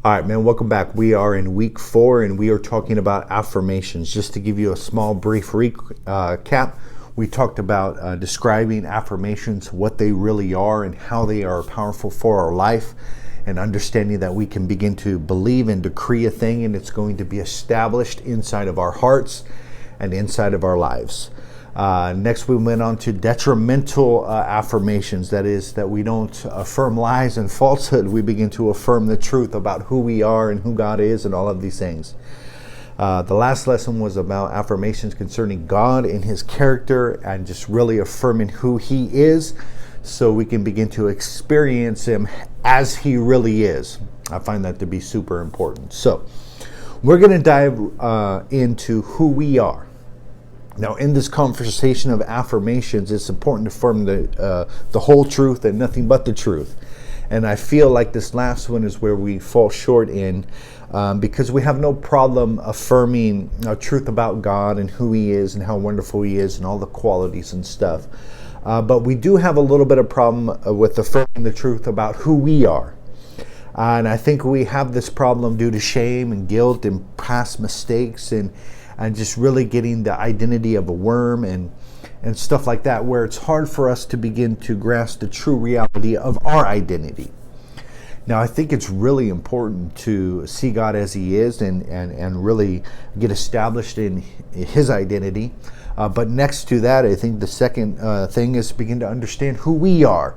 All right, man, welcome back. We are in week 4 and we are talking about affirmations. Just to give you a small brief recap, we talked about describing affirmations, what they really are and how they are powerful for our life, and understanding that we can begin to believe and decree a thing and it's going to be established inside of our hearts and inside of our lives. Next, we went on to detrimental affirmations. That is, that we don't affirm lies and falsehood. We begin to affirm the truth about who we are and who God is and all of these things. The last lesson was about affirmations concerning God and His character and just really affirming who He is so we can begin to experience Him as He really is. I find that to be super important. So we're going to dive into who we are. Now, in this conversation of affirmations, it's important to affirm the whole truth and nothing but the truth. And I feel like this last one is where we fall short in because we have no problem affirming truth about God and who He is and how wonderful He is and all the qualities and stuff. But we do have a little bit of problem with affirming the truth about who we are. And I think we have this problem due to shame and guilt and past mistakes and just really getting the identity of a worm and stuff like that, where it's hard for us to begin to grasp the true reality of our identity. Now, I think it's really important to see God as He is and really get established in His identity. But next to that, I think the second thing is begin to understand who we are.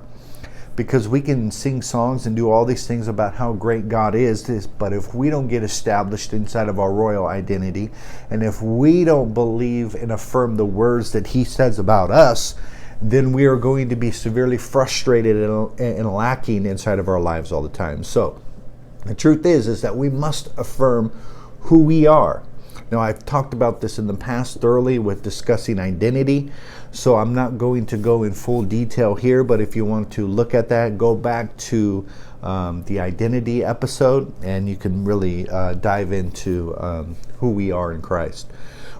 Because we can sing songs and do all these things about how great God is, but if we don't get established inside of our royal identity, and if we don't believe and affirm the words that He says about us, then we are going to be severely frustrated and lacking inside of our lives all the time. So the truth is that we must affirm who we are. Now, I've talked about this in the past thoroughly with discussing identity, so I'm not going to go in full detail here, but if you want to look at that, go back to the identity episode, and you can really dive into who we are in Christ.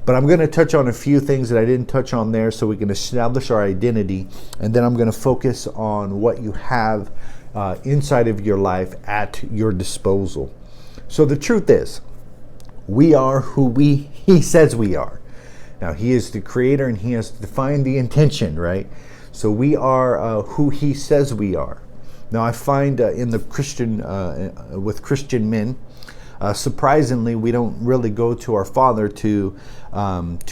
But I'm going to touch on a few things that I didn't touch on there so we can establish our identity, and then I'm going to focus on what you have inside of your life at your disposal. So the truth is, we are who He says we are. Now, He is the creator and He has defined the intention, right? So we are who He says we are. Now, I find in the with Christian men, surprisingly, we don't really go to our Father to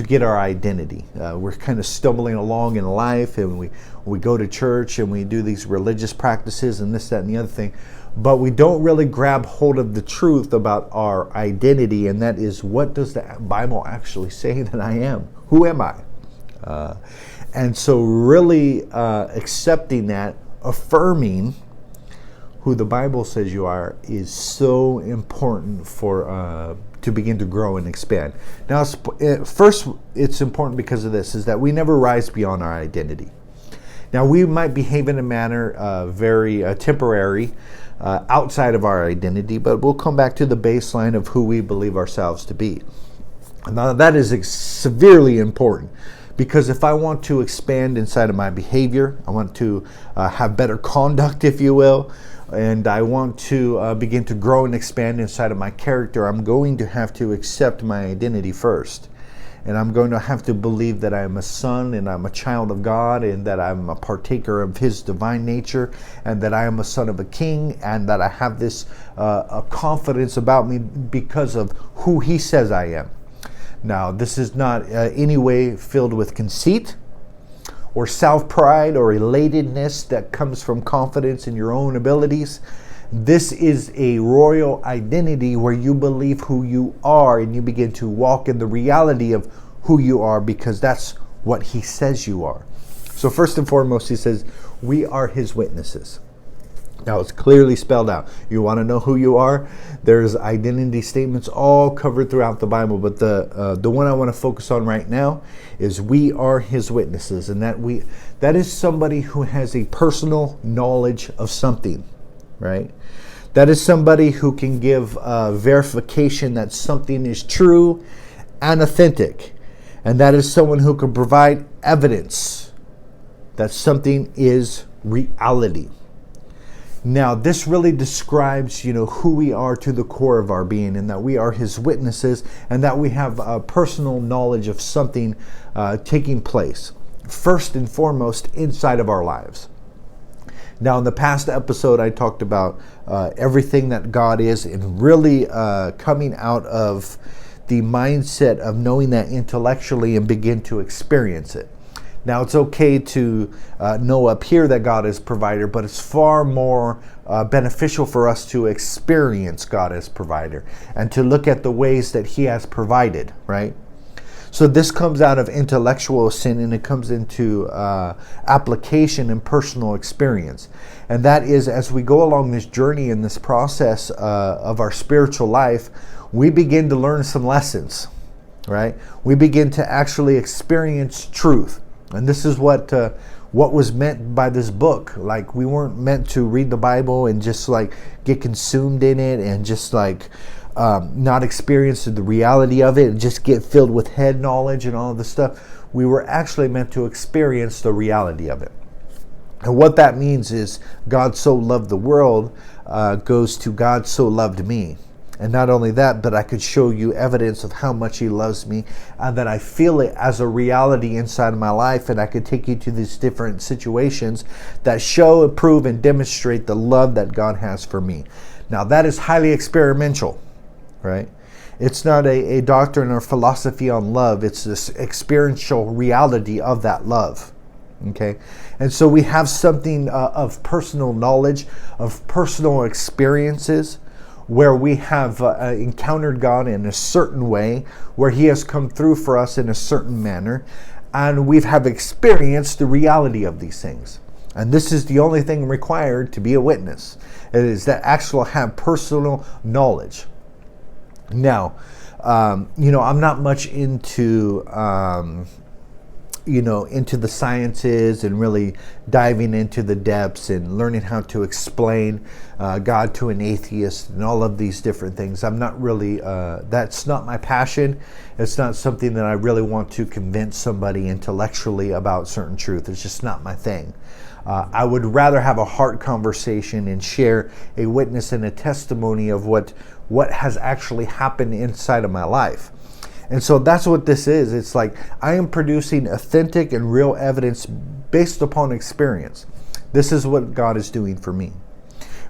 get our identity. We're kind of stumbling along in life, and we go to church and we do these religious practices and this, that, and the other thing. But we don't really grab hold of the truth about our identity, and that is, what does the Bible actually say that I am? Who am I? And so really accepting that, affirming who the Bible says you are, is so important for to begin to grow and expand. Now, first, it's important because of this, is that we never rise beyond our identity. Now, we might behave in a manner very temporary, outside of our identity, but we'll come back to the baseline of who we believe ourselves to be. Now, that is severely important, because if I want to expand inside of my behavior, I want to have better conduct, if you will, and I want to begin to grow and expand inside of my character, I'm going to have to accept my identity first. And I'm going to have to believe that I'm a son and I'm a child of God and that I'm a partaker of His divine nature and that I am a son of a king and that I have this a confidence about me because of who He says I am. Now, this is not any way filled with conceit or self-pride or elatedness that comes from confidence in your own abilities. This is a royal identity where you believe who you are and you begin to walk in the reality of who you are, because that's what He says you are. So first and foremost, He says, we are His witnesses. Now, it's clearly spelled out. You want to know who you are? There's identity statements all covered throughout the Bible, but the one I want to focus on right now is we are His witnesses, and that is somebody who has a personal knowledge of something. Right? That is somebody who can give verification that something is true and authentic. And that is someone who can provide evidence that something is reality. Now, this really describes, who we are to the core of our being, and that we are his witnesses, and that we have a personal knowledge of something taking place, first and foremost, inside of our lives. Now, in the past episode, I talked about everything that God is, and really coming out of the mindset of knowing that intellectually and begin to experience it. Now, it's okay to know up here that God is provider, but it's far more beneficial for us to experience God as provider and to look at the ways that he has provided, right? So this comes out of intellectual sin, and it comes into application and personal experience. And that is, as we go along this journey in this process of our spiritual life, we begin to learn some lessons, right? We begin to actually experience truth. And this is what was meant by this book. Like, we weren't meant to read the Bible and just like get consumed in it and just like not experience the reality of it and just get filled with head knowledge and all of this stuff. We were actually meant to experience the reality of it. And what that means is God so loved the world goes to God so loved me. And not only that, but I could show you evidence of how much he loves me, and that I feel it as a reality inside of my life. And I could take you to these different situations that show, prove, and demonstrate the love that God has for me. Now, that is highly experimental, right? It's not a doctrine or philosophy on love. It's this experiential reality of that love. Okay? And so we have something of personal knowledge, of personal experiences, where we have encountered God in a certain way, where he has come through for us in a certain manner, and we have experienced the reality of these things. And this is the only thing required to be a witness. It is that actual have personal knowledge. Now, I'm not much into into the sciences and really diving into the depths and learning how to explain God to an atheist and all of these different things. I'm not really, that's not my passion. It's not something that I really want to convince somebody intellectually about certain truth. It's just not my thing. I would rather have a heart conversation and share a witness and a testimony of what has actually happened inside of my life. And so that's what this is. It's like I am producing authentic and real evidence based upon experience. This is what God is doing for me.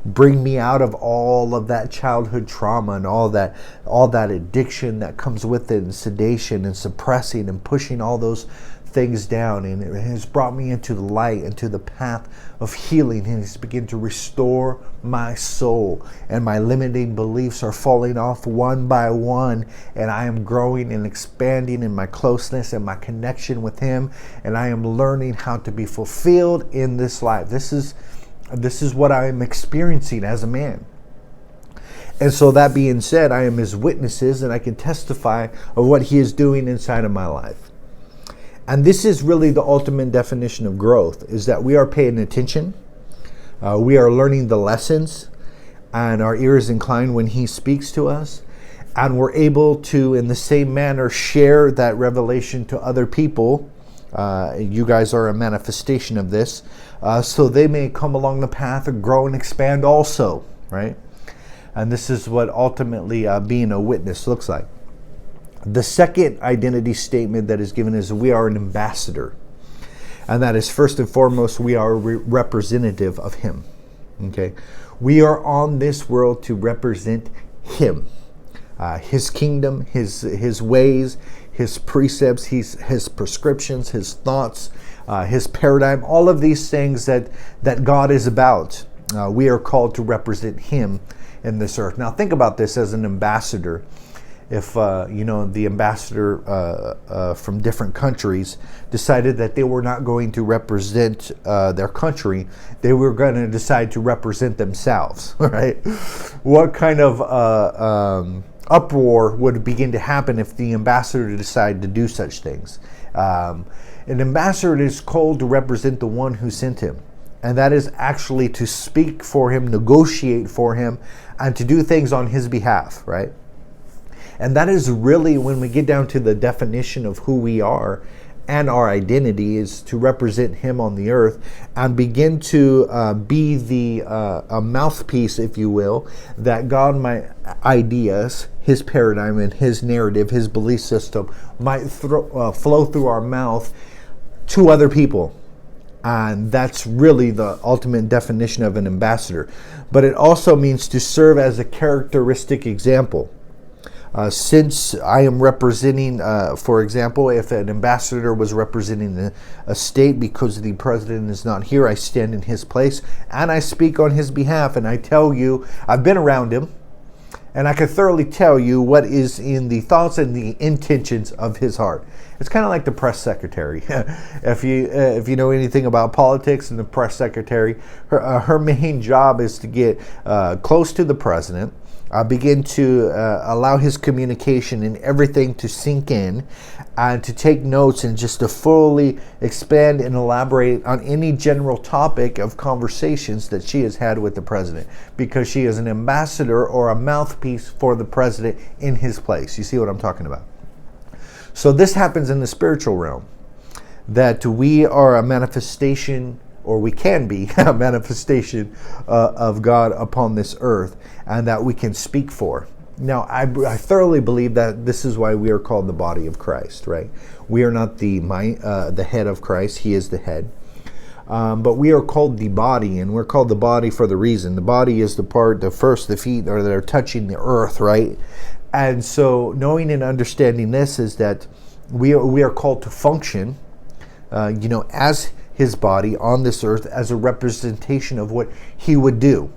Bring me out of all of that childhood trauma and all that addiction that comes with it, and sedation and suppressing and pushing all those things down. And it has brought me into the light, into the path of healing, and it's begun to restore my soul. And my limiting beliefs are falling off one by one, and I am growing and expanding in my closeness and my connection with him, and I am learning how to be fulfilled in this life. This is what I am experiencing as a man. And so that being said, I am his witnesses, and I can testify of what he is doing inside of my life. And this is really the ultimate definition of growth, is that we are paying attention, we are learning the lessons, and our ear is inclined when he speaks to us, and we're able to, in the same manner, share that revelation to other people. You guys are a manifestation of this, so they may come along the path and grow and expand also, right? And this is what ultimately being a witness looks like. The second identity statement that is given is we are an ambassador. And that is, first and foremost, we are a representative of him. Okay? We are on this world to represent him. His kingdom, his ways, his precepts, his prescriptions, his thoughts, his paradigm, all of these things that God is about. We are called to represent him in this earth. Now think about this as an ambassador. If the ambassador from different countries decided that they were not going to represent their country, they were going to decide to represent themselves, right? What kind of uproar would begin to happen if the ambassador decided to do such things? An ambassador is called to represent the one who sent him. And that is actually to speak for him, negotiate for him, and to do things on his behalf, right? And that is really, when we get down to the definition of who we are and our identity is to represent him on the earth and begin to be the a mouthpiece, if you will, that God might ideas, his paradigm and his narrative, his belief system might flow through our mouth to other people. And that's really the ultimate definition of an ambassador. But it also means to serve as a characteristic example. Since I am representing, for example, if an ambassador was representing a state because the president is not here, I stand in his place and I speak on his behalf, and I tell you, I've been around him, and I can thoroughly tell you what is in the thoughts and the intentions of his heart. It's kind of like the press secretary. If you know anything about politics and the press secretary, her main job is to get close to the president, begin to allow his communication and everything to sink in, and to take notes and just to fully expand and elaborate on any general topic of conversations that she has had with the president, because she is an ambassador or a mouthpiece for the president in his place. You see what I'm talking about? So this happens in the spiritual realm, that we are a manifestation, or we can be a manifestation of God upon this earth, and that we can speak for. Now, I thoroughly believe that this is why we are called the body of Christ, right? We are not the head of Christ. He is the head. But we are called the body, and we're called the body for the reason. The body is the part, the feet that are touching the earth, right? And so knowing and understanding this is that we are called to function, as his body on this earth, as a representation of what he would do.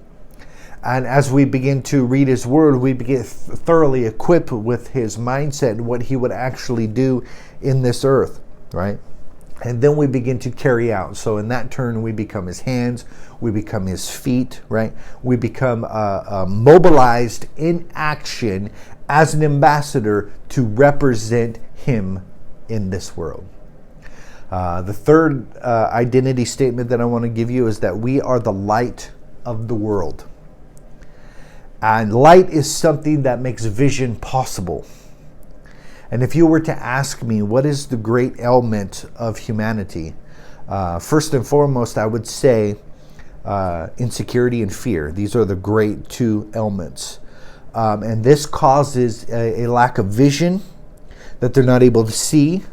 And as we begin to read his word, we begin thoroughly equipped with his mindset and what he would actually do in this earth, right? And then we begin to carry out. So in that turn, we become his hands, we become his feet, right? We become mobilized in action as an ambassador to represent him in this world. The third identity statement that I want to give you is that we are the light of the world. And light is something that makes vision possible. And if you were to ask me, what is the great ailment of humanity? First and foremost, I would say insecurity and fear. These are the great two ailments. And this causes a lack of vision that they're not able to see,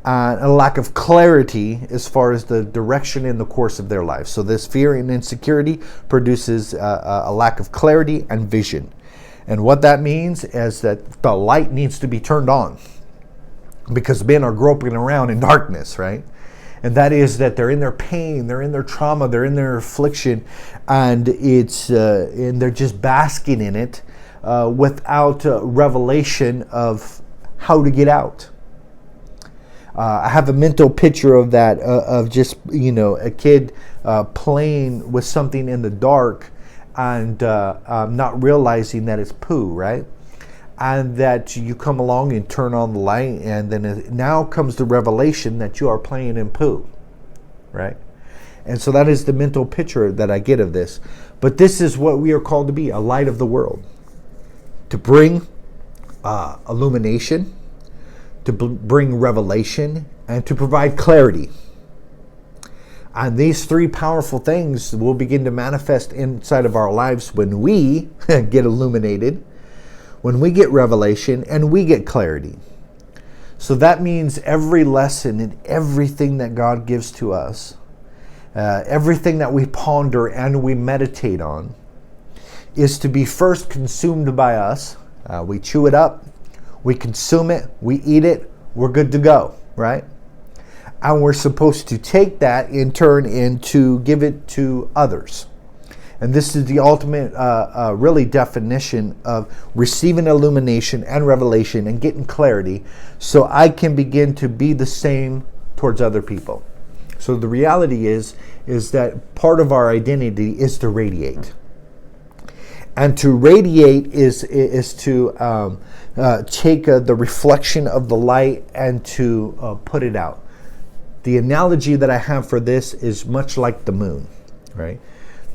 a lack of clarity as far as the direction in the course of their life. So this fear and insecurity produces a lack of clarity and vision. And what that means is that the light needs to be turned on, because men are groping around in darkness, right? And that is that they're in their pain, they're in their trauma, they're in their affliction, and and they're just basking in it without revelation of how to get out. I have a mental picture of that, of just, a kid playing with something in the dark and not realizing that it's poo, right? And that you come along and turn on the light, and then now comes the revelation that you are playing in poo, right? And so that is the mental picture that I get of this. But this is what we are called to be, a light of the world. To bring illumination, to bring revelation, and to provide clarity. And these three powerful things will begin to manifest inside of our lives when we get illuminated, when we get revelation, and we get clarity. So that means every lesson and everything that God gives to us, everything that we ponder and we meditate on, is to be first consumed by us. We chew it up, we consume it, we eat it, we're good to go, right? And we're supposed to take that in turn and to give it to others. And this is the ultimate really definition of receiving illumination and revelation and getting clarity, so I can begin to be the same towards other people. So the reality is that part of our identity is to radiate. And to radiate is to take the reflection of the light and to put it out. The analogy that I have for this is much like the moon, right?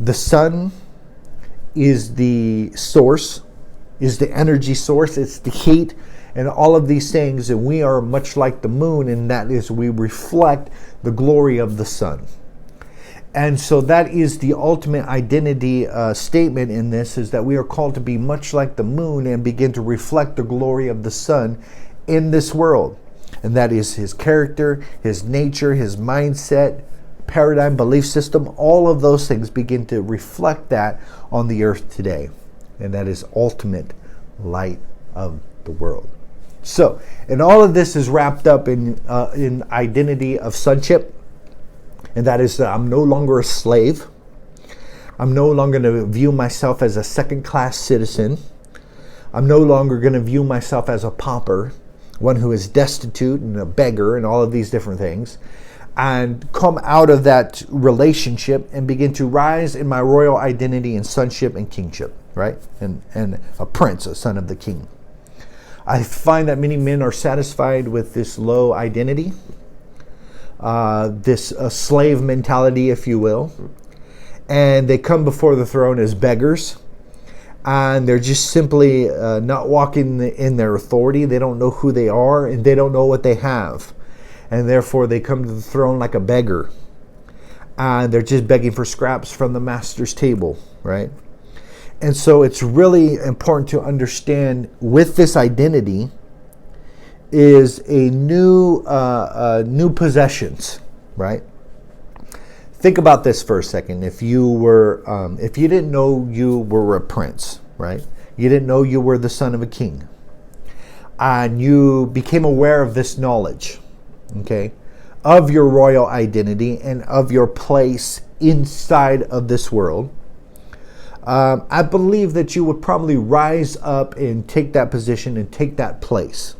The sun is the source, is the energy source, it's the heat, and all of these things, and we are much like the moon, and that is we reflect the glory of the sun. And so that is the ultimate identity statement in this, is that we are called to be much like the moon and begin to reflect the glory of the sun in this world. And that is his character, his nature, his mindset, paradigm, belief system. All of those things begin to reflect that on the earth today. And that is ultimate light of the world. So, and all of this is wrapped up in identity of sonship. And that is that I'm no longer a slave. I'm no longer going to view myself as a second-class citizen. I'm no longer going to view myself as a pauper, one who is destitute and a beggar and all of these different things, and come out of that relationship and begin to rise in my royal identity and sonship and kingship, right? And a prince, a son of the king. I find that many men are satisfied with this low identity, this slave mentality, if you will, and they come before the throne as beggars, and they're just simply not walking in their authority. They don't know who they are, and they don't know what they have, and therefore they come to the throne like a beggar, and they're just begging for scraps from the master's table, right? And so it's really important to understand with this identity is a new possessions, right? Think about this for a second. If you didn't know you were a prince, right? You didn't know you were the son of a king, and you became aware of this knowledge, okay, of your royal identity and of your place inside of this world. I believe that you would probably rise up and take that position and take that place.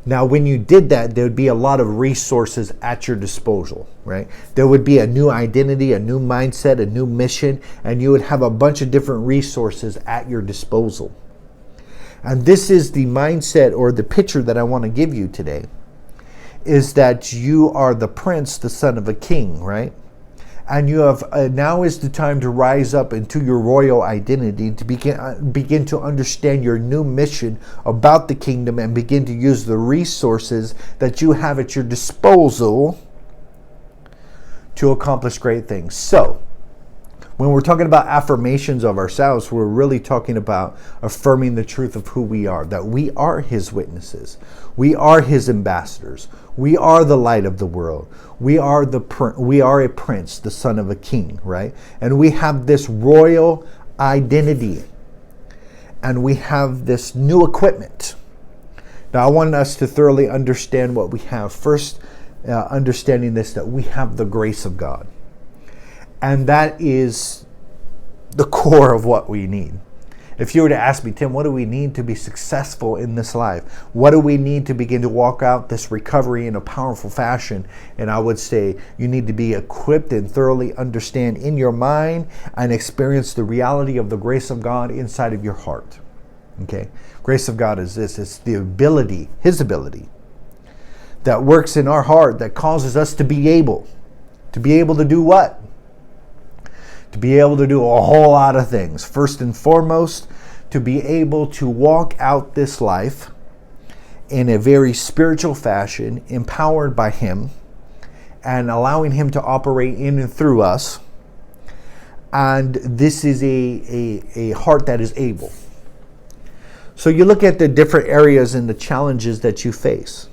Now, when you did that, there would be a lot of resources at your disposal, right? There would be a new identity, a new mindset, a new mission, and you would have a bunch of different resources at your disposal. And this is the mindset or the picture that I want to give you today, is that you are the prince, the son of a king, right? And you have now is the time to rise up into your royal identity, to begin to understand your new mission about the kingdom and begin to use the resources that you have at your disposal to accomplish great things. So, when we're talking about affirmations of ourselves, we're really talking about affirming the truth of who we are, that we are his witnesses. We are his ambassadors. We are the light of the world. We are a prince, the son of a king, right? And we have this royal identity. And we have this new equipment. Now, I want us to thoroughly understand what we have. First, understanding this, that we have the grace of God. And that is the core of what we need. If you were to ask me, Tim, what do we need to be successful in this life? What do we need to begin to walk out this recovery in a powerful fashion? And I would say you need to be equipped and thoroughly understand in your mind and experience the reality of the grace of God inside of your heart. Okay? Grace of God is this. It's the ability, his ability, that works in our heart that causes us to be able to do what? To be able to do a whole lot of things. First and foremost, to be able to walk out this life in a very spiritual fashion, empowered by him, and allowing him to operate in and through us. And this is a heart that is able. So you look at the different areas and the challenges that you face.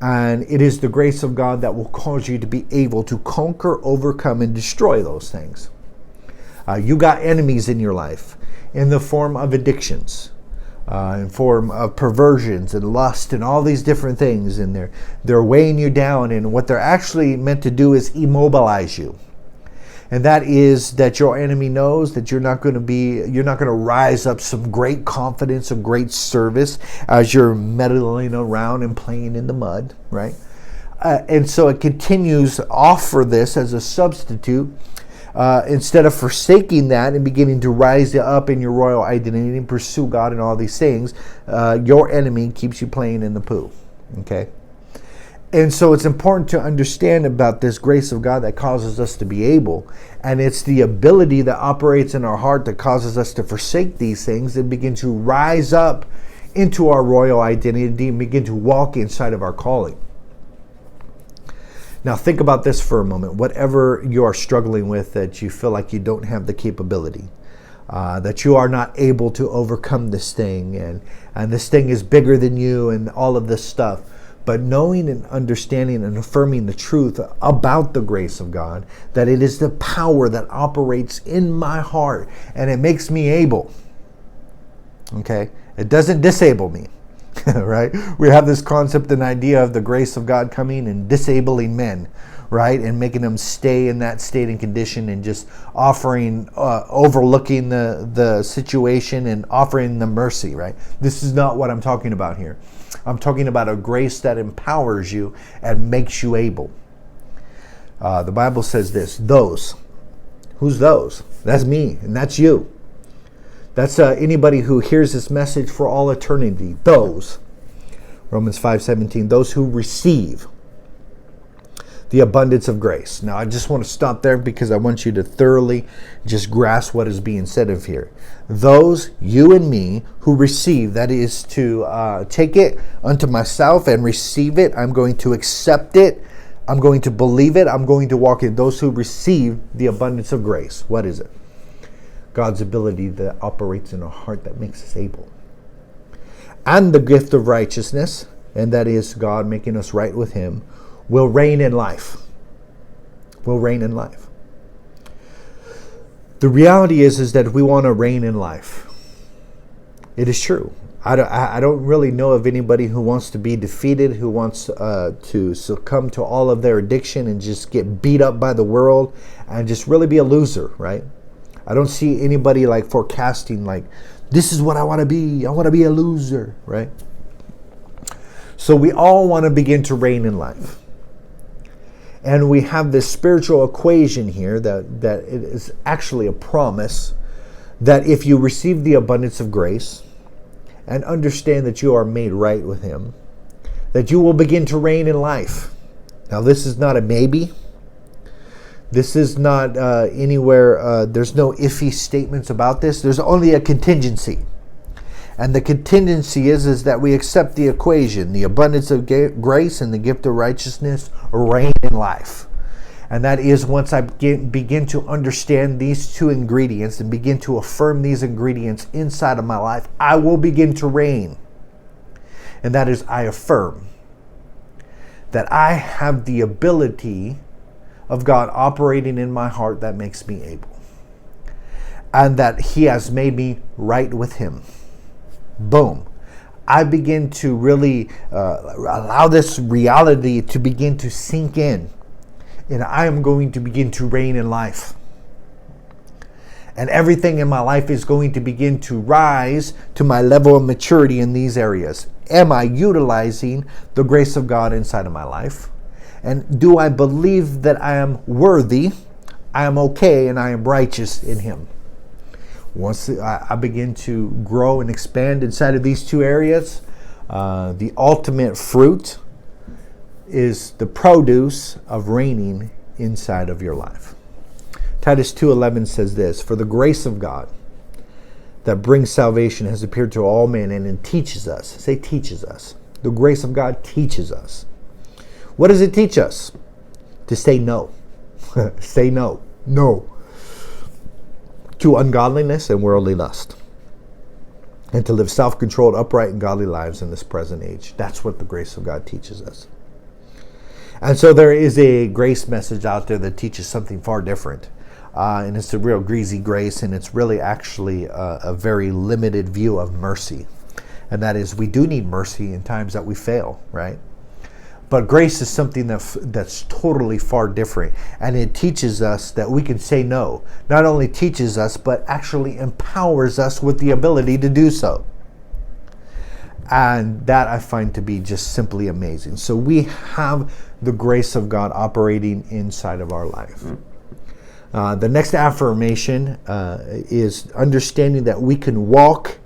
And it is the grace of God that will cause you to be able to conquer, overcome, and destroy those things. You got enemies in your life in the form of addictions, in form of perversions and lust and all these different things. And they're weighing you down. And what they're actually meant to do is immobilize you. And that is that your enemy knows that you're not going to rise up some great confidence or great service as you're meddling around and playing in the mud, right? And so it continues to offer this as a substitute instead of forsaking that and beginning to rise up in your royal identity and pursue God and all these things. Your enemy keeps you playing in the poo, okay? And so it's important to understand about this grace of God that causes us to be able. And it's the ability that operates in our heart that causes us to forsake these things and begin to rise up into our royal identity and begin to walk inside of our calling. Now think about this for a moment. Whatever you are struggling with that you feel like you don't have the capability, that you are not able to overcome this thing, and this thing is bigger than you and all of this stuff. But knowing and understanding and affirming the truth about the grace of God, that it is the power that operates in my heart and it makes me able. Okay? It doesn't disable me. Right? We have this concept and idea of the grace of God coming and disabling men, right? And making them stay in that state and condition and just overlooking the situation and offering them mercy, right? This is not what I'm talking about here. I'm talking about a grace that empowers you and makes you able. The Bible says this, those. Who's those? That's me and that's you. That's anybody who hears this message for all eternity. Those, Romans 5:17, those who receive the abundance of grace. Now, I just want to stop there because I want you to thoroughly just grasp what is being said of here. Those, you and me, who receive, that is to take it unto myself and receive it. I'm going to accept it. I'm going to believe it. I'm going to walk in. Those who receive the abundance of grace. What is it? God's ability that operates in a heart that makes us able. And the gift of righteousness, and that is God making us right with Him, will reign in life. Will reign in life. The reality is that we want to reign in life. It is true. I don't really know of anybody who wants to be defeated, who wants to succumb to all of their addiction and just get beat up by the world and just really be a loser, right? I don't see anybody like forecasting like, this is what I want to be. I want to be a loser, right? So we all want to begin to reign in life. And we have this spiritual equation here that it is actually a promise that if you receive the abundance of grace and understand that you are made right with Him, that you will begin to reign in life. Now, this is not a maybe. This is not anywhere, there's no iffy statements about this. There's only a contingency. And the contingency is that we accept the equation, the abundance of grace and the gift of righteousness reign in life. And that is once I begin to understand these two ingredients and begin to affirm these ingredients inside of my life, I will begin to reign. And that is, I affirm that I have the ability of God operating in my heart that makes me able. And that He has made me right with Him. Boom. I begin to really allow this reality to begin to sink in. And I am going to begin to reign in life. And everything in my life is going to begin to rise to my level of maturity in these areas. Am I utilizing the grace of God inside of my life? And do I believe that I am worthy, I am okay, and I am righteous in Him? Once I begin to grow and expand inside of these two areas, the ultimate fruit is the produce of reigning inside of your life. Titus 2:11 says this, for the grace of God that brings salvation has appeared to all men, and it teaches us. Say teaches us. The grace of God teaches us. What does it teach us? To say no. Say no. No. To ungodliness and worldly lust. And to live self-controlled, upright, and godly lives in this present age. That's what the grace of God teaches us. And so there is a grace message out there that teaches something far different. And it's a real greasy grace, and it's really actually a very limited view of mercy. And that is, we do need mercy in times that we fail, right? But grace is something that's totally far different. And it teaches us that we can say no. Not only teaches us, but actually empowers us with the ability to do so. And that I find to be just simply amazing. So we have the grace of God operating inside of our life. The next affirmation is understanding that we can walk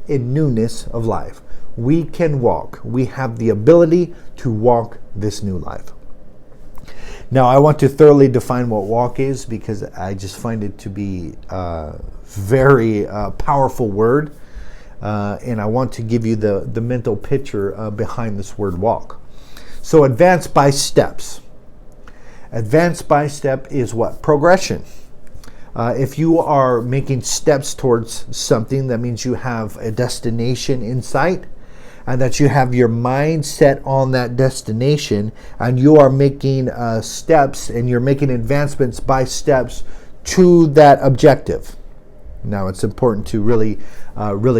in newness of life. We can walk. We have the ability to walk this new life. Now, I want to thoroughly define what walk is, because I just find it to be a very powerful word. and I want to give you the mental picture behind this word walk. So advance by steps. Advance by step is what? Progression. If you are making steps towards something, that means you have a destination in sight, and that you have your mind set on that destination, and you are making steps, and you're making advancements by steps to that objective. Now, it's important to really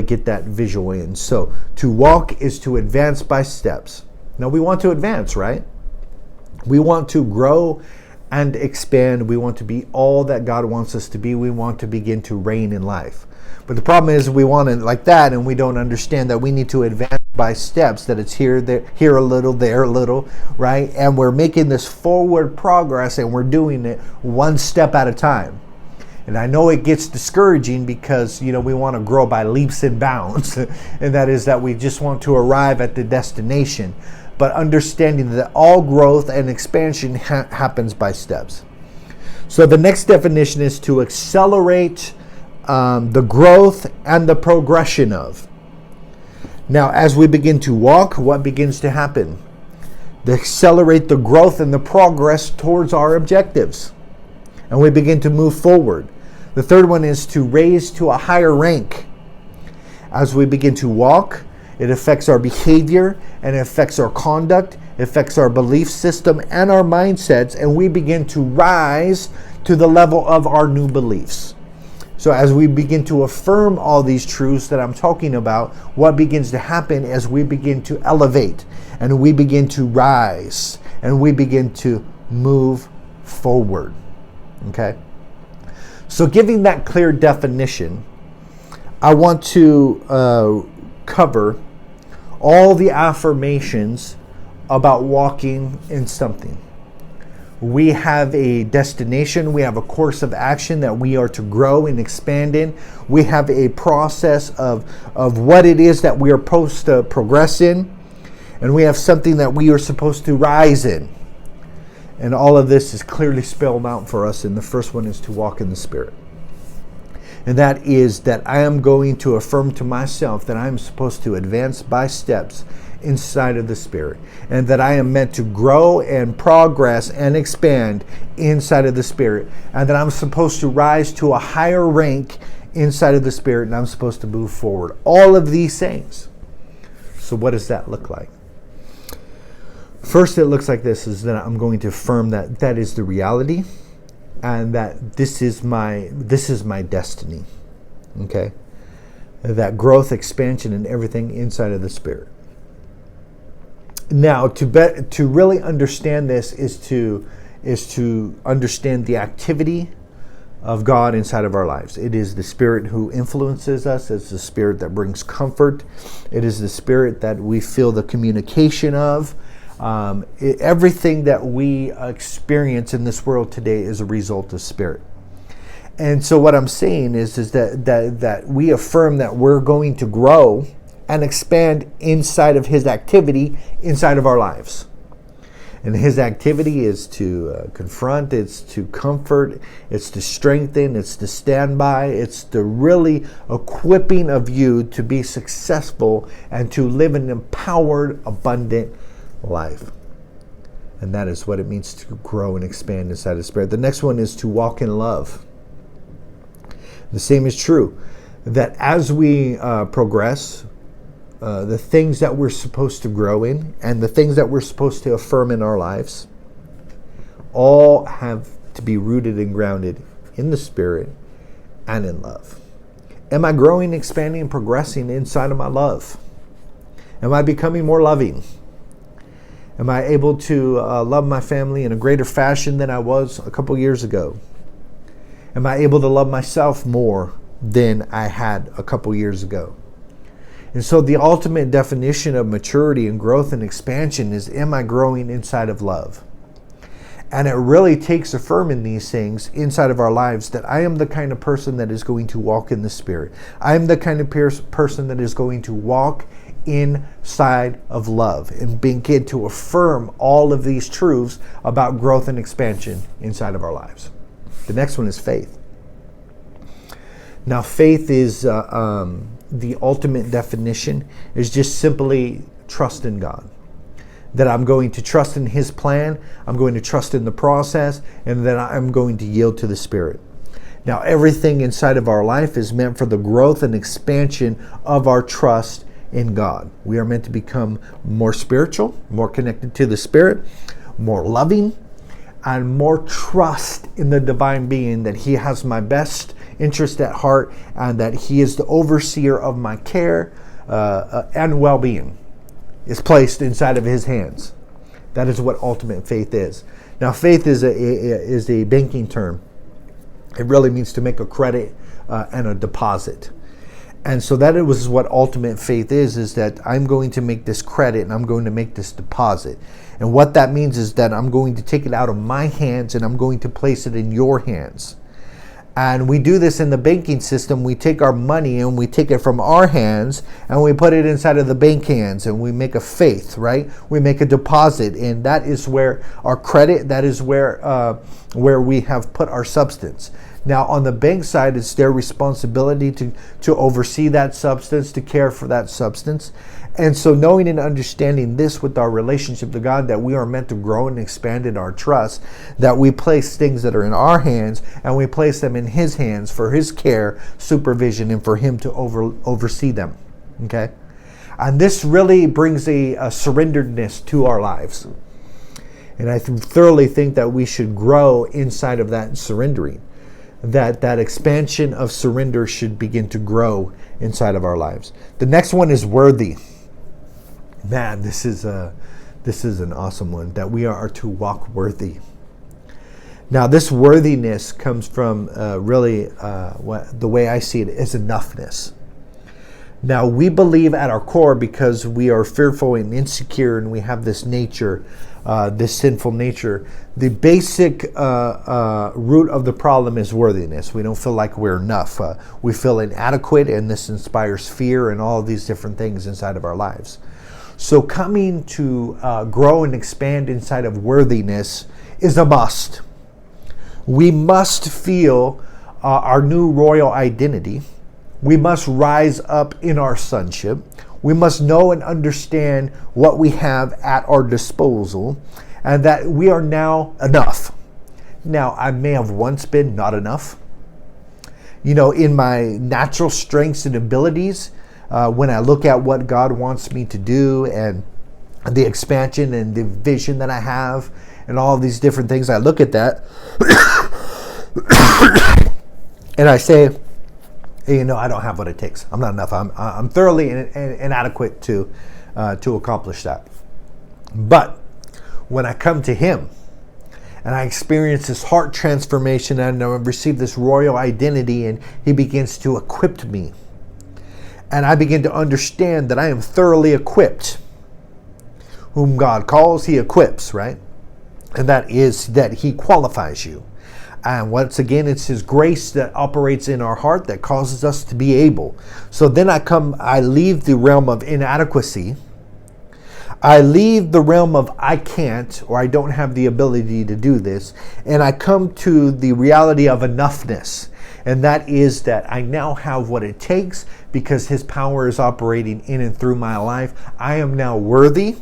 get that visual in. So, to walk is to advance by steps. Now, we want to advance, right? We want to grow and expand. We want to be all that God wants us to be. We want to begin to reign in life. But the problem is we want it like that, and we don't understand that we need to advance by steps, that it's here a little, there a little, right? And we're making this forward progress, and we're doing it one step at a time. And I know it gets discouraging because, we want to grow by leaps and bounds. And that is that we just want to arrive at the destination. But understanding that all growth and expansion happens by steps. So the next definition is to accelerate the growth and the progression of. Now, as we begin to walk, what begins to happen? To accelerate the growth and the progress towards our objectives. And we begin to move forward. The third one is to raise to a higher rank. As we begin to walk, it affects our behavior, and it affects our conduct, it affects our belief system and our mindsets, and we begin to rise to the level of our new beliefs. So as we begin to affirm all these truths that I'm talking about, what begins to happen is we begin to elevate, and we begin to rise, and we begin to move forward. Okay? So giving that clear definition, I want to cover all the affirmations about walking in something. We have a destination, we have a course of action that we are to grow and expand in. We have a process of what it is that we are supposed to progress in, and we have something that we are supposed to rise in. And all of this is clearly spelled out for us, and the first one is to walk in the Spirit. And that is that I am going to affirm to myself that I am supposed to advance by steps inside of the Spirit, and that I am meant to grow and progress and expand inside of the Spirit, and that I'm supposed to rise to a higher rank inside of the Spirit, and I'm supposed to move forward. All of these things. So what does that look like? First, it looks like this, is that I'm going to affirm that that is the reality, and that this is my destiny. Okay? That growth, expansion, and everything inside of the Spirit. Now, to really understand this is to understand the activity of God inside of our lives. It is the Spirit who influences us. It's the Spirit that brings comfort. It is the Spirit that we feel the communication of. Everything that we experience in this world today is a result of Spirit. And so what I'm saying is that we affirm that we're going to grow and expand inside of His activity inside of our lives. And His activity is to confront, it's to comfort, it's to strengthen, it's to stand by, it's the really equipping of you to be successful and to live an empowered, abundant life. And that is what it means to grow and expand inside the Spirit. The next one is to walk in love. The same is true, that as we progress, the things that we're supposed to grow in and the things that we're supposed to affirm in our lives all have to be rooted and grounded in the Spirit and in love. Am I growing, expanding, and progressing inside of my love? Am I becoming more loving? Am I able to love my family in a greater fashion than I was a couple years ago? Am I able to love myself more than I had a couple years ago? And so the ultimate definition of maturity and growth and expansion is, am I growing inside of love? And it really takes affirming these things inside of our lives, that I am the kind of person that is going to walk in the Spirit. I am the kind of person that is going to walk inside of love and begin to affirm all of these truths about growth and expansion inside of our lives. The next one is faith. Now, faith is the ultimate definition is just simply trust in God. That I'm going to trust in His plan, I'm going to trust in the process, and then I'm going to yield to the Spirit. Now, everything inside of our life is meant for the growth and expansion of our trust in God. We are meant to become more spiritual, more connected to the Spirit, more loving, and more trust in the divine being, that He has my best interest at heart and that He is the overseer of my care and well-being. Is placed inside of His hands. That is what ultimate faith is. Now, faith is a banking term. It really means to make a credit and a deposit. And so that was what ultimate faith is that I'm going to make this credit and I'm going to make this deposit. And what that means is that I'm going to take it out of my hands and I'm going to place it in your hands. And we do this in the banking system. We take our money and we take it from our hands and we put it inside of the bank hands and we make a faith, right? We make a deposit, and that is where our credit, that is where we have put our substance. Now, on the bank side, it's their responsibility to oversee that substance, to care for that substance. And so knowing and understanding this with our relationship to God, that we are meant to grow and expand in our trust, that we place things that are in our hands and we place them in His hands for His care, supervision, and for Him to oversee them. Okay? And this really brings a surrenderedness to our lives. And I thoroughly think that we should grow inside of that surrendering. That expansion of surrender should begin to grow inside of our lives. The next one is worthy. Man, this is an awesome one, that we are to walk worthy. Now, this worthiness comes from the way I see it is enoughness. Now, we believe at our core, because we are fearful and insecure and we have this nature, this sinful nature, the basic root of the problem is worthiness. We don't feel like we're enough. We feel inadequate, and this inspires fear and all of these different things inside of our lives. So coming to grow and expand inside of worthiness is a must. We must feel our new royal identity. We must rise up in our sonship. We must know and understand what we have at our disposal, and that we are now enough. Now, I may have once been not enough. In my natural strengths and abilities, when I look at what God wants me to do and the expansion and the vision that I have and all of these different things, I look at that and I say, I don't have what it takes. I'm not enough. I'm thoroughly inadequate to accomplish that. But when I come to Him and I experience this heart transformation and I receive this royal identity, and He begins to equip me, and I begin to understand that I am thoroughly equipped. Whom God calls, He equips, right? And that is that He qualifies you. And once again, it's His grace that operates in our heart that causes us to be able. So then I leave the realm of inadequacy. I leave the realm of I can't, or I don't have the ability to do this, and I come to the reality of enoughness. And that is that I now have what it takes, because His power is operating in and through my life. I am now worthy.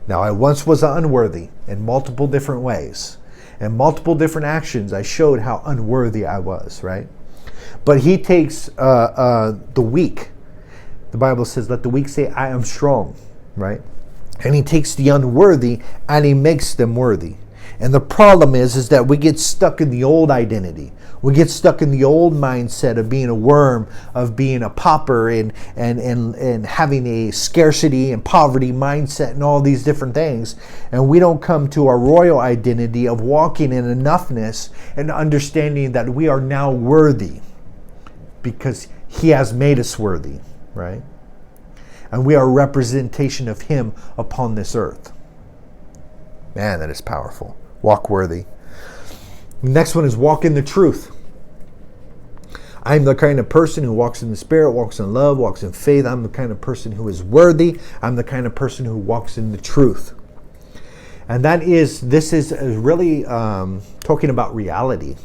Now, I once was unworthy in multiple different ways. And multiple different actions, I showed how unworthy I was, right? But He takes the weak. The Bible says, let the weak say, I am strong, right? And He takes the unworthy and He makes them worthy. And the problem is that we get stuck in the old identity. We get stuck in the old mindset of being a worm, of being a pauper, and having a scarcity and poverty mindset and all these different things. And we don't come to our royal identity of walking in enoughness and understanding that we are now worthy because He has made us worthy, right? And we are a representation of Him upon this earth. Man, that is powerful. Walk worthy. The next one is walk in the truth. I'm the kind of person who walks in the Spirit, walks in love, walks in faith. I'm the kind of person who is worthy. I'm the kind of person who walks in the truth. And this is really talking about reality.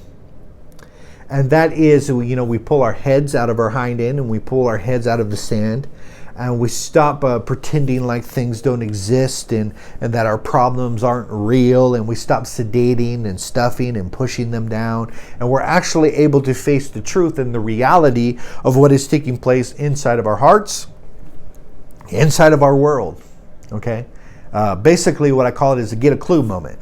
And that is, we pull our heads out of our hind end and we pull our heads out of the sand, and we stop pretending like things don't exist and that our problems aren't real, and we stop sedating and stuffing and pushing them down, and we're actually able to face the truth and the reality of what is taking place inside of our hearts, inside of our world. Okay? Basically what I call it is a get a clue moment.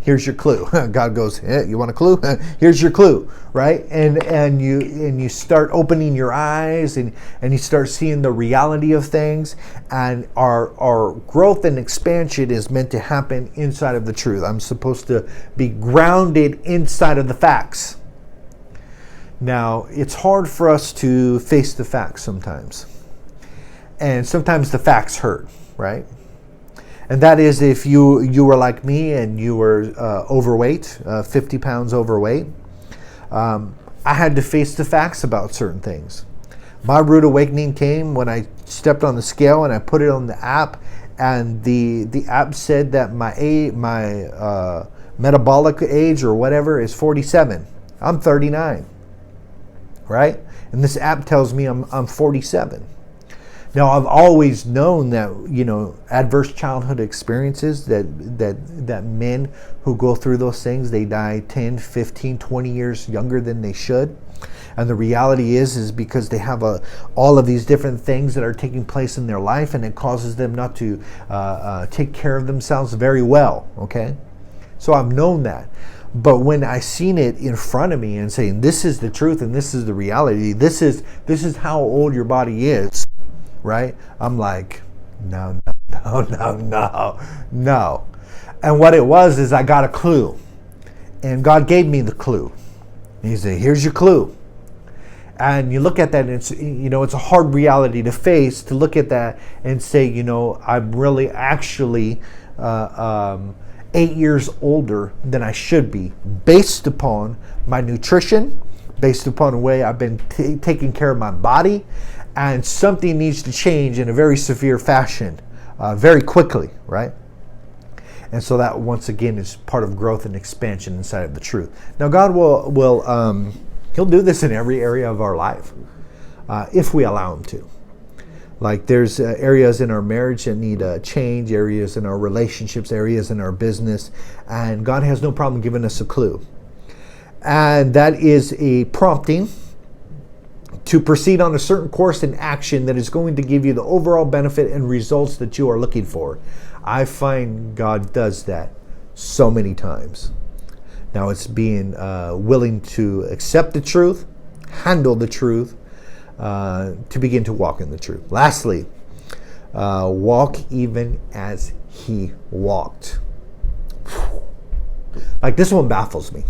Here's your clue. God goes, you want a clue? Here's your clue, right? And you start opening your eyes and you start seeing the reality of things. And our growth and expansion is meant to happen inside of the truth. I'm supposed to be grounded inside of the facts. Now, it's hard for us to face the facts sometimes. And sometimes the facts hurt, right? And that is if you were like me and you were overweight, 50 pounds overweight. I had to face the facts about certain things. My rude awakening came when I stepped on the scale and I put it on the app, and the app said that my metabolic age or whatever is 47. I'm 39, right? And this app tells me I'm 47. Now, I've always known that, adverse childhood experiences, that men who go through those things, they die 10, 15, 20 years younger than they should. And the reality is because they have all of these different things that are taking place in their life, and it causes them not to take care of themselves very well, okay? So I've known that. But when I seen it in front of me and saying, this is the truth and this is the reality, this is how old your body is, right? I'm like, no. And what it was is I got a clue. And God gave me the clue. And He said, here's your clue. And you look at that and it's a hard reality to face, to look at that and say, I'm really actually 8 years older than I should be, based upon my nutrition, based upon the way I've been taking care of my body. And something needs to change in a very severe fashion, very quickly, right? And so that, once again, is part of growth and expansion inside of the truth. Now, God will He'll do this in every area of our life, if we allow Him to. Like there's areas in our marriage that need change, areas in our relationships, areas in our business, and God has no problem giving us a clue. And that is a prompting to proceed on a certain course in action that is going to give you the overall benefit and results that you are looking for. I find God does that so many times. Now it's being willing to accept the truth, handle the truth, to begin to walk in the truth. Lastly, walk even as He walked. Like, this one baffles me.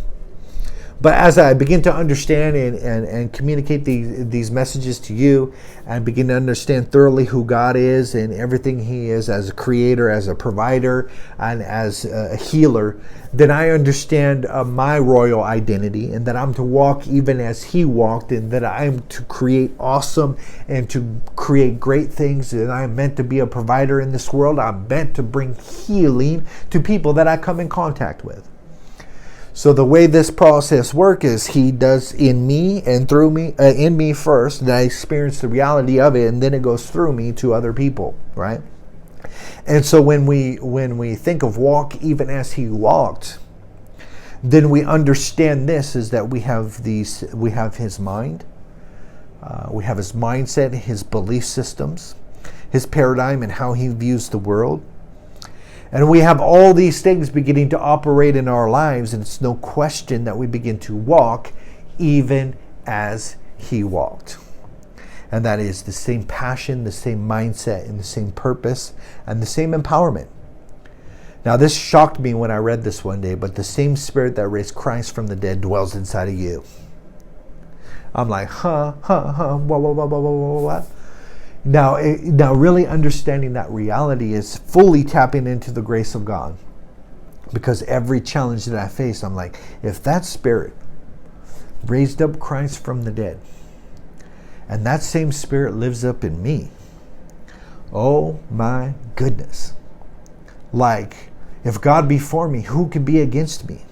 But as I begin to understand and communicate these messages to you, and begin to understand thoroughly who God is and everything He is as a creator, as a provider, and as a healer, then I understand my royal identity, and that I'm to walk even as He walked, and that I'm to create awesome and to create great things, and I'm meant to be a provider in this world. I'm meant to bring healing to people that I come in contact with. So the way this process works is He does in me and through me, in me first, and I experience the reality of it, and then it goes through me to other people, right? And so when we think of walk even as He walked, then we understand this is that we have His mind, we have His mindset, His belief systems, His paradigm, and how He views the world. And we have all these things beginning to operate in our lives, and it's no question that we begin to walk even as He walked. And that is the same passion, the same mindset, and the same purpose, and the same empowerment. Now, this shocked me when I read this one day, but the same Spirit that raised Christ from the dead dwells inside of you. I'm like, what? Now, really understanding that reality is fully tapping into the grace of God. Because every challenge that I face, I'm like, if that Spirit raised up Christ from the dead, and that same Spirit lives up in me, oh my goodness. Like, if God be for me, who can be against me?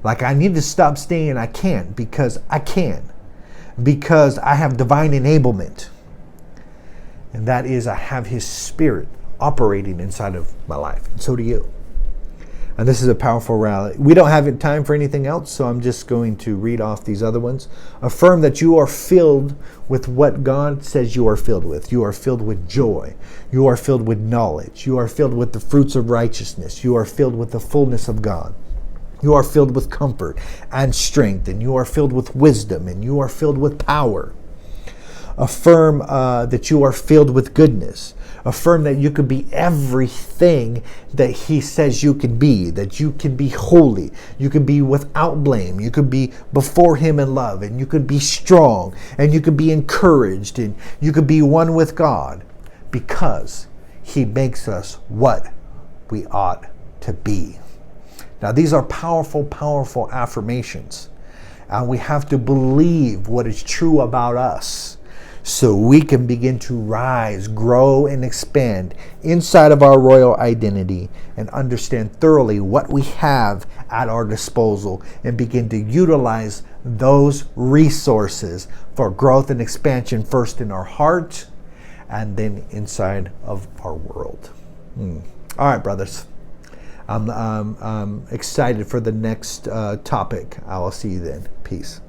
Like I need to stop staying, I can't, because I can. Because I have divine enablement. And that is, I have His Spirit operating inside of my life. And so do you. And this is a powerful rally. We don't have time for anything else, so I'm just going to read off these other ones. Affirm that you are filled with what God says you are filled with. You are filled with joy. You are filled with knowledge. You are filled with the fruits of righteousness. You are filled with the fullness of God. You are filled with comfort and strength, and you are filled with wisdom, and you are filled with power. Affirm that you are filled with goodness. Affirm that you could be everything that He says you can be, that you can be holy, you can be without blame, you could be before Him in love, and you could be strong, and you could be encouraged, and you could be one with God, because He makes us what we ought to be. Now, these are powerful, powerful affirmations, and we have to believe what is true about us, so we can begin to rise, grow, and expand inside of our royal identity and understand thoroughly what we have at our disposal and begin to utilize those resources for growth and expansion, first in our heart and then inside of our world. All right, brothers. I'm excited for the next topic. I will see you then. Peace.